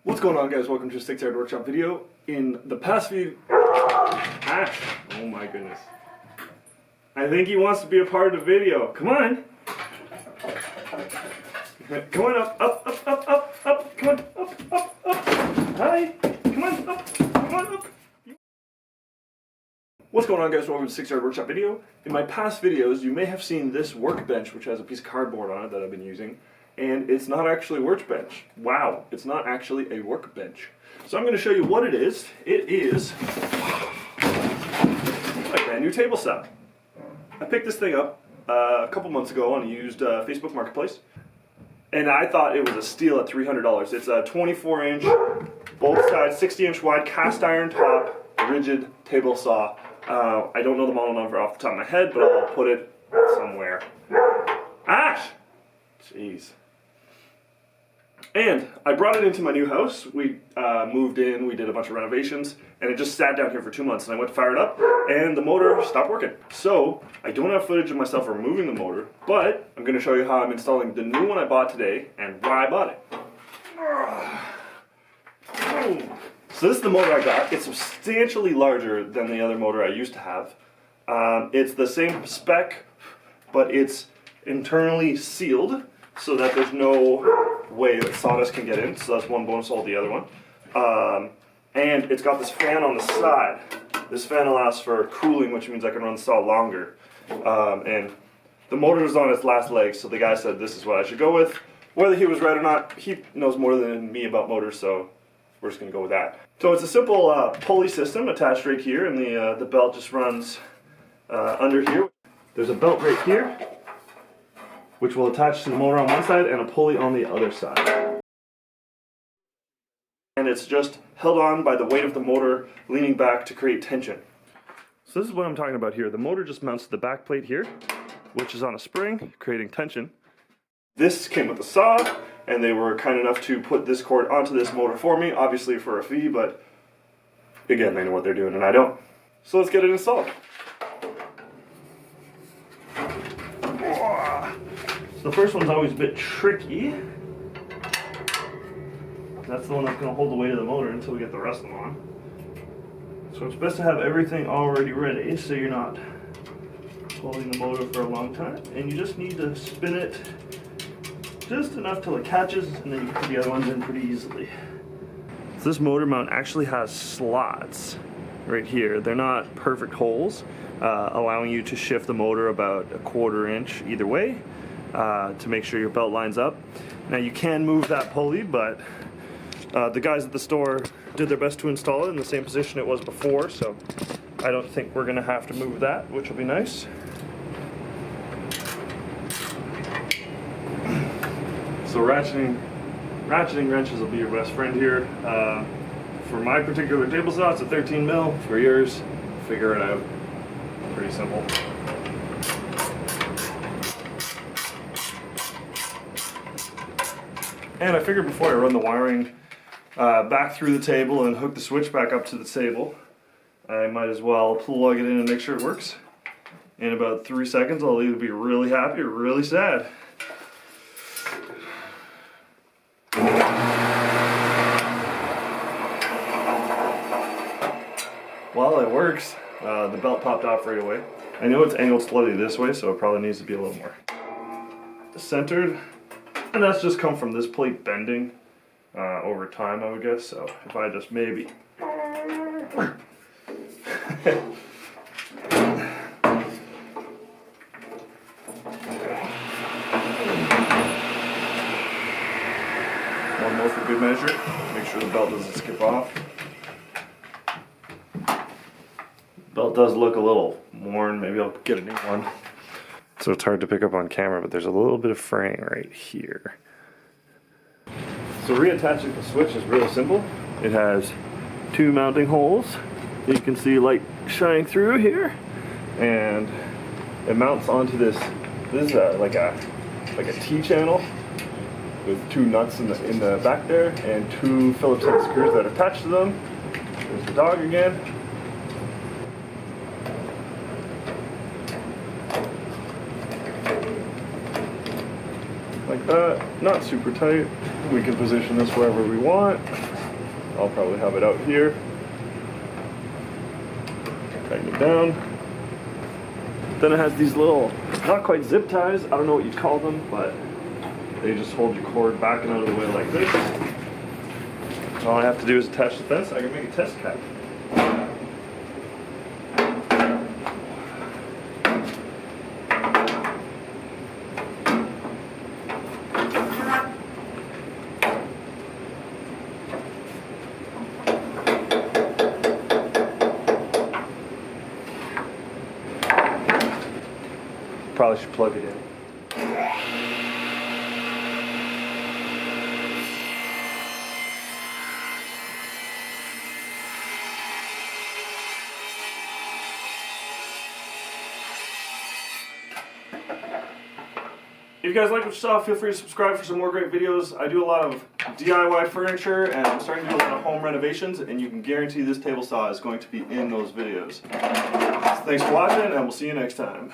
What's going on, guys? Welcome to a Stick-Yard Workshop video. In the past few... Ash! Oh my goodness. I think he wants to be a part of the video. Come on! Come on, up. Come on, up. Hi! Come on, up. What's going on, guys? Welcome to Stick-Yard Workshop video. In my past videos, you may have seen this workbench, which has a piece of cardboard on it that I've been using. And it's not actually a workbench. Wow, it's not actually a workbench. So I'm going to show you what it is. It is a brand new table set. I picked this thing up a couple months ago on a used Facebook Marketplace. And I thought it was a steal at $300. It's a 24-inch, both sides, 60-inch wide, cast iron top, Ridgid table saw. I don't know the model number off the top of my head, but I'll put it somewhere. Ash! Jeez. And I brought it into my new house. We moved in, we did a bunch of renovations, and it just sat down here for 2 months, and I went to fire it up, and the motor stopped working. So, I don't have footage of myself removing the motor, but I'm going to show you how I'm installing the new one I bought today, and why I bought it. So this is the motor I got. It's substantially larger than the other motor I used to have. It's the same spec, but it's internally sealed, so that there's no way that sawdust can get in, so that's one bonus over the other one. And it's got this fan on the side. This fan allows for cooling, which means I can run the saw longer. And the motor is on its last leg, so the guy said this is what I should go with. Whether he was right or not, he knows more than me about motors, so we're just going to go with that. So it's a simple pulley system attached right here, and the belt just runs under here. There's a belt right here, which will attach to the motor on one side and a pulley on the other side. And it's just held on by the weight of the motor leaning back to create tension. So this is what I'm talking about here. The motor just mounts to the back plate here, which is on a spring, creating tension. This came with the saw, and they were kind enough to put this cord onto this motor for me, obviously for a fee, but again, they know what they're doing and I don't. So let's get it installed. The first one's always a bit tricky. That's the one that's going to hold the weight of the motor until we get the rest of them on. So it's best to have everything already ready so you're not holding the motor for a long time. And you just need to spin it just enough till it catches, and then you can put the other ones in pretty easily. So this motor mount actually has slots right here. They're not perfect holes, allowing you to shift the motor about a 1/4 inch either way. To make sure your belt lines up. Now you can move that pulley, but the guys at the store did their best to install it in the same position it was before, so I don't think we're going to have to move that, which will be nice. So ratcheting wrenches will be your best friend here. For my particular table saw, it's a 13 mil. For yours, figure it out. Pretty simple. And I figured before I run the wiring back through the table and hook the switch back up to the table, I might as well plug it in and make sure it works. In about 3 seconds, I'll either be really happy or really sad. Well, it works. The belt popped off right away. I know it's angled slightly this way, so it probably needs to be a little more centered. And that's just come from this plate bending over time, I would guess. So if I just maybe one more for good measure. Make sure the belt doesn't skip off. Belt does look a little worn. Maybe I'll get a new one. So it's hard to pick up on camera, but there's a little bit of fraying right here. So reattaching the switch is really simple. It has 2 mounting holes. You can see light shining through here, and it mounts onto this. This is like a T-channel with 2 nuts in the back there and 2 Phillips head screws that are attached to them. There's the dog again. like that, not super tight. We can position this wherever we want. I'll probably have it out here. Tighten it down. Then it has these little, not quite zip ties, I don't know what you'd call them, but they just hold your cord back and out of the way like this. All I have to do is attach the fence. I can make a test cap. Probably should plug it in. If you guys like what you saw, feel free to subscribe for some more great videos. I do a lot of DIY furniture, and I'm starting to do a lot of home renovations, and you can guarantee this table saw is going to be in those videos. Thanks for watching, and we'll see you next time.